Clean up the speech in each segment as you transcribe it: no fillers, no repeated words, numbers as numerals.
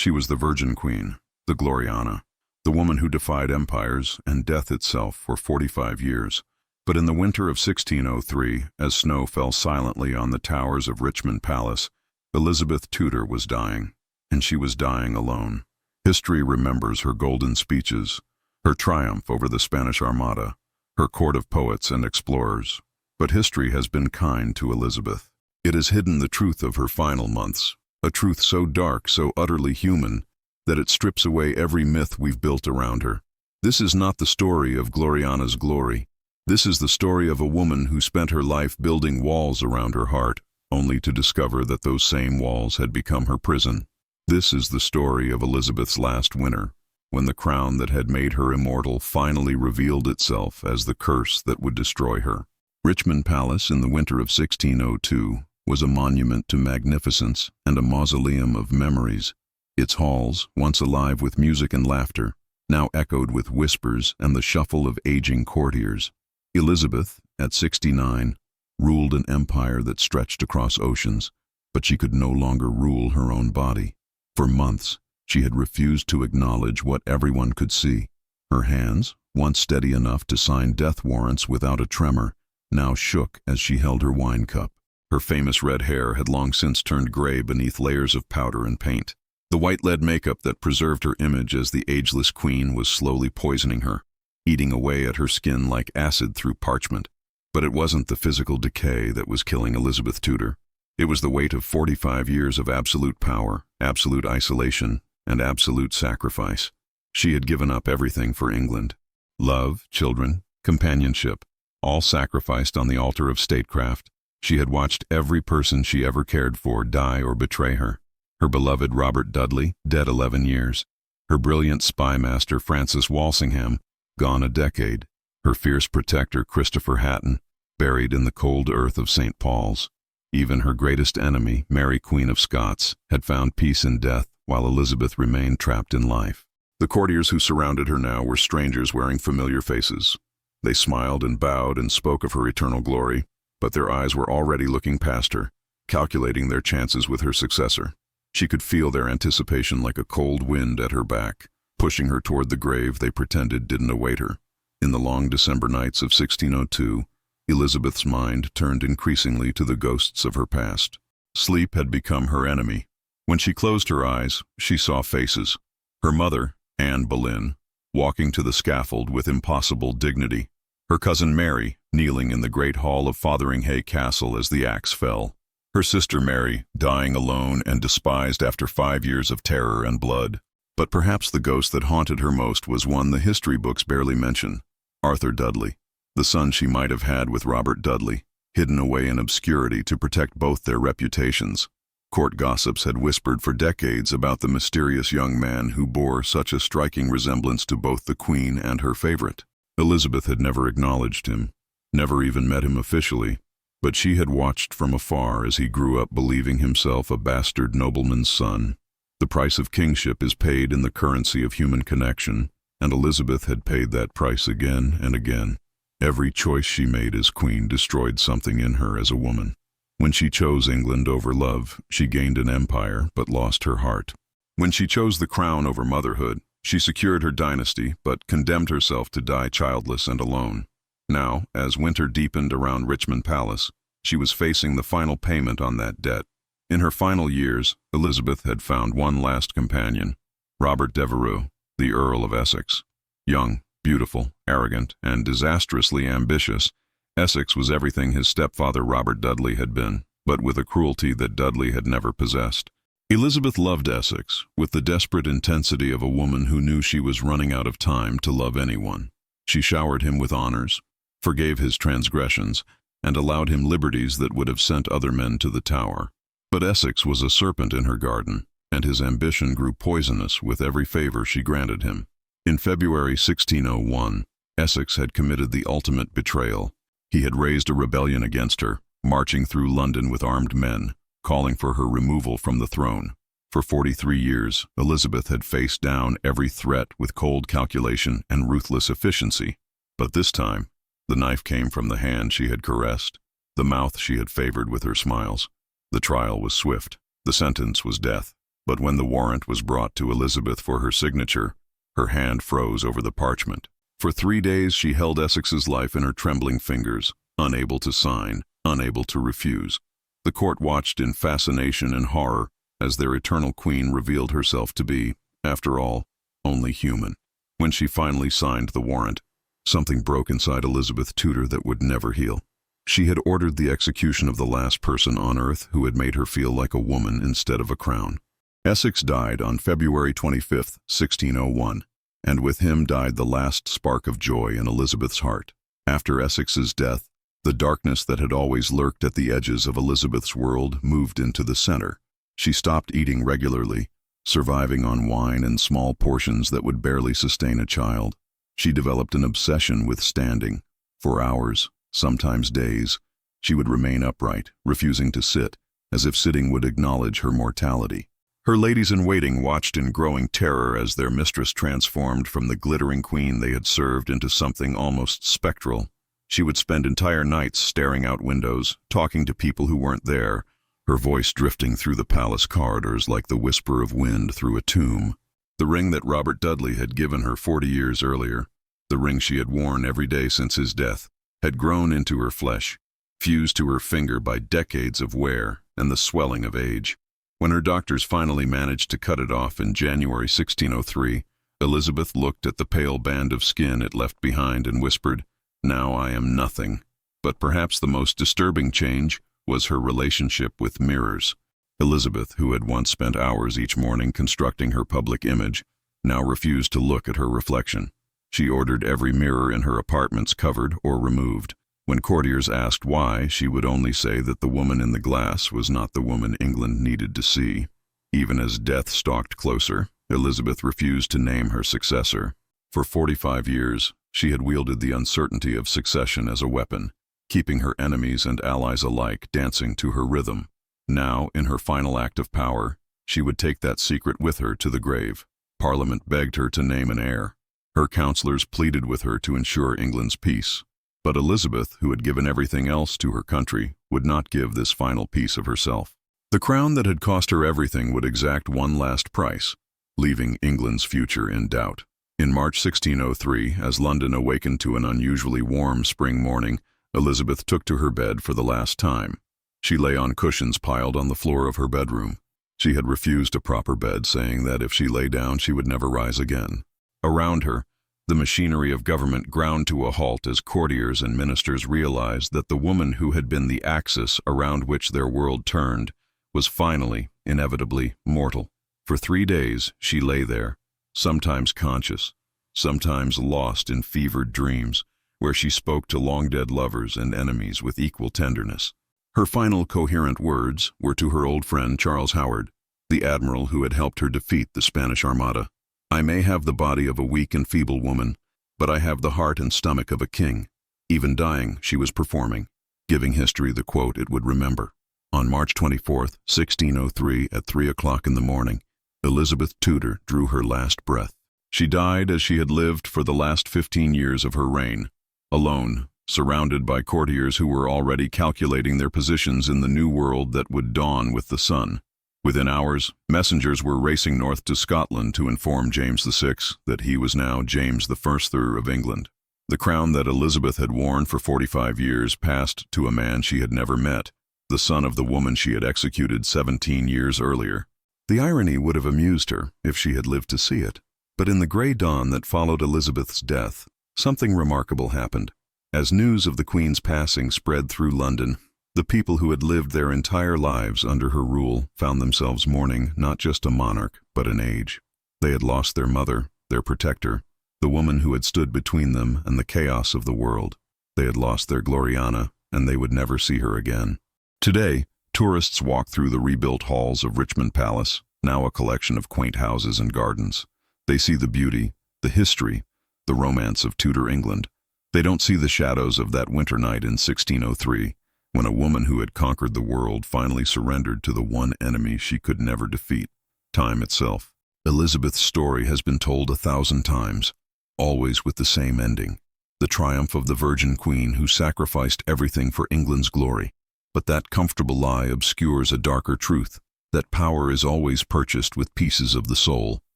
She was the Virgin Queen, the Gloriana, the woman who defied empires and death itself for 45 years. But in the winter of 1603, as snow fell silently on the towers of Richmond Palace, Elizabeth Tudor was dying, and she was dying alone. History remembers her golden speeches, her triumph over the Spanish Armada, her court of poets and explorers. But history has been kind to Elizabeth. It has hidden the truth of her final months, a truth so dark, so utterly human, that it strips away every myth we've built around her. This is not the story of Gloriana's glory. This is the story of a woman who spent her life building walls around her heart, only to discover that those same walls had become her prison. This is the story of Elizabeth's last winter, when the crown that had made her immortal finally revealed itself as the curse that would destroy her. Richmond Palace in the winter of 1602 was a monument to magnificence and a mausoleum of memories. Its halls, once alive with music and laughter, now echoed with whispers and the shuffle of aging courtiers. Elizabeth, at 69, ruled an empire that stretched across oceans, but she could no longer rule her own body. For months, she had refused to acknowledge what everyone could see. Her hands, once steady enough to sign death warrants without a tremor, now shook as she held her wine cup. Her famous red hair had long since turned gray beneath layers of powder and paint. The white lead makeup that preserved her image as the ageless queen was slowly poisoning her, eating away at her skin like acid through parchment. But it wasn't the physical decay that was killing Elizabeth Tudor. It was the weight of 45 years of absolute power, absolute isolation, and absolute sacrifice. She had given up everything for England. Love, children, companionship, all sacrificed on the altar of statecraft. She had watched every person she ever cared for die or betray her. Her beloved Robert Dudley, dead 11 years. Her brilliant spy master Francis Walsingham, gone a decade. Her fierce protector Christopher Hatton, buried in the cold earth of St. Paul's. Even her greatest enemy, Mary Queen of Scots, had found peace in death while Elizabeth remained trapped in life. The courtiers who surrounded her now were strangers wearing familiar faces. They smiled and bowed and spoke of her eternal glory, but their eyes were already looking past her, calculating their chances with her successor. She could feel their anticipation like a cold wind at her back, pushing her toward the grave they pretended didn't await her. In the long December nights of 1602, Elizabeth's mind turned increasingly to the ghosts of her past. Sleep had become her enemy. When she closed her eyes, she saw faces. Her mother, Anne Boleyn, walking to the scaffold with impossible dignity. Her cousin Mary, kneeling in the great hall of Fotheringhay Castle as the axe fell. Her sister Mary, dying alone and despised after 5 years of terror and blood. But perhaps the ghost that haunted her most was one the history books barely mention: Arthur Dudley, the son she might have had with Robert Dudley, hidden away in obscurity to protect both their reputations. Court gossips had whispered for decades about the mysterious young man who bore such a striking resemblance to both the Queen and her favorite. Elizabeth had never acknowledged him, never even met him officially, but she had watched from afar as he grew up believing himself a bastard nobleman's son. The price of kingship is paid in the currency of human connection, and Elizabeth had paid that price again and again. Every choice she made as queen destroyed something in her as a woman. When she chose England over love, she gained an empire but lost her heart. When she chose the crown over motherhood, she secured her dynasty but condemned herself to die childless and alone. Now, as winter deepened around Richmond Palace, she was facing the final payment on that debt. In her final years, Elizabeth had found one last companion, Robert Devereux, the Earl of Essex. Young, beautiful, arrogant, and disastrously ambitious, Essex was everything his stepfather Robert Dudley had been, but with a cruelty that Dudley had never possessed. Elizabeth loved Essex with the desperate intensity of a woman who knew she was running out of time to love anyone. She showered him with honors, forgave his transgressions, and allowed him liberties that would have sent other men to the Tower. But Essex was a serpent in her garden, and his ambition grew poisonous with every favor she granted him. In February 1601, Essex had committed the ultimate betrayal. He had raised a rebellion against her, marching through London with armed men, calling for her removal from the throne. For 43 years, Elizabeth had faced down every threat with cold calculation and ruthless efficiency. But this time, the knife came from the hand she had caressed, the mouth she had favored with her smiles. The trial was swift. The sentence was death. But when the warrant was brought to Elizabeth for her signature, her hand froze over the parchment. For 3 days she held Essex's life in her trembling fingers, unable to sign, unable to refuse. The court watched in fascination and horror as their eternal queen revealed herself to be, after all, only human. When she finally signed the warrant, something broke inside Elizabeth Tudor that would never heal. She had ordered the execution of the last person on earth who had made her feel like a woman instead of a crown. Essex died on February 25, 1601, and with him died the last spark of joy in Elizabeth's heart. After Essex's death, the darkness that had always lurked at the edges of Elizabeth's world moved into the center. She stopped eating regularly, surviving on wine and small portions that would barely sustain a child. She developed an obsession with standing. For hours, sometimes days, she would remain upright, refusing to sit, as if sitting would acknowledge her mortality. Her ladies-in-waiting watched in growing terror as their mistress transformed from the glittering queen they had served into something almost spectral. She would spend entire nights staring out windows, talking to people who weren't there, her voice drifting through the palace corridors like the whisper of wind through a tomb. The ring that Robert Dudley had given her 40 years earlier, the ring she had worn every day since his death, had grown into her flesh, fused to her finger by decades of wear and the swelling of age. When her doctors finally managed to cut it off in January 1603, Elizabeth looked at the pale band of skin it left behind and whispered, "Now I am nothing." But perhaps the most disturbing change was her relationship with mirrors. Elizabeth, who had once spent hours each morning constructing her public image, now refused to look at her reflection. She ordered every mirror in her apartments covered or removed. When courtiers asked why, she would only say that the woman in the glass was not the woman England needed to see. Even as death stalked closer, Elizabeth refused to name her successor. For 45 years, she had wielded the uncertainty of succession as a weapon, keeping her enemies and allies alike dancing to her rhythm. Now, in her final act of power, she would take that secret with her to the grave. Parliament begged her to name an heir. Her counselors pleaded with her to ensure England's peace. But Elizabeth, who had given everything else to her country, would not give this final piece of herself. The crown that had cost her everything would exact one last price, leaving England's future in doubt. In March 1603, as London awakened to an unusually warm spring morning, Elizabeth took to her bed for the last time. She lay on cushions piled on the floor of her bedroom. She had refused a proper bed, saying that if she lay down she would never rise again. Around her, the machinery of government ground to a halt as courtiers and ministers realized that the woman who had been the axis around which their world turned was finally, inevitably, mortal. For 3 days she lay there, sometimes conscious, sometimes lost in fevered dreams, where she spoke to long-dead lovers and enemies with equal tenderness. Her final coherent words were to her old friend Charles Howard, the admiral who had helped her defeat the Spanish Armada. "I may have the body of a weak and feeble woman, but I have the heart and stomach of a king." Even dying, she was performing, giving history the quote it would remember. On March 24, 1603, at 3 o'clock in the morning, Elizabeth Tudor drew her last breath. She died as she had lived for the last 15 years of her reign, alone, surrounded by courtiers who were already calculating their positions in the new world that would dawn with the sun. Within hours, messengers were racing north to Scotland to inform James VI that he was now James I of England. The crown that Elizabeth had worn for 45 years passed to a man she had never met, the son of the woman she had executed 17 years earlier. The irony would have amused her if she had lived to see it. But in the gray dawn that followed Elizabeth's death, something remarkable happened. As news of the Queen's passing spread through London, the people who had lived their entire lives under her rule found themselves mourning not just a monarch, but an age. They had lost their mother, their protector, the woman who had stood between them and the chaos of the world. They had lost their Gloriana, and they would never see her again. Today, tourists walk through the rebuilt halls of Richmond Palace, now a collection of quaint houses and gardens. They see the beauty, the history, the romance of Tudor England. They don't see the shadows of that winter night in 1603, when a woman who had conquered the world finally surrendered to the one enemy she could never defeat, time itself. Elizabeth's story has been told 1,000 times, always with the same ending, the triumph of the Virgin Queen who sacrificed everything for England's glory. But that comfortable lie obscures a darker truth. that power is always purchased with pieces of the soul,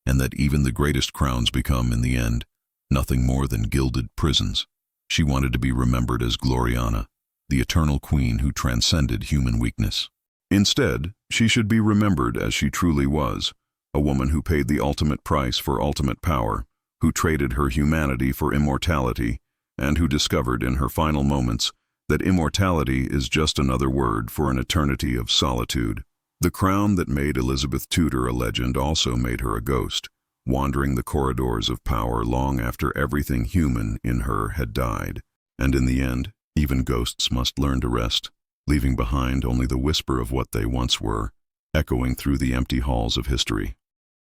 and that even the greatest crowns become, in the end, nothing more than gilded prisons. She wanted to be remembered as Gloriana, the eternal queen who transcended human weakness. Instead, she should be remembered as she truly was, a woman who paid the ultimate price for ultimate power, who traded her humanity for immortality, and who discovered in her final moments that immortality is just another word for an eternity of solitude. The crown that made Elizabeth Tudor a legend also made her a ghost, wandering the corridors of power long after everything human in her had died. And in the end, even ghosts must learn to rest, leaving behind only the whisper of what they once were, echoing through the empty halls of history.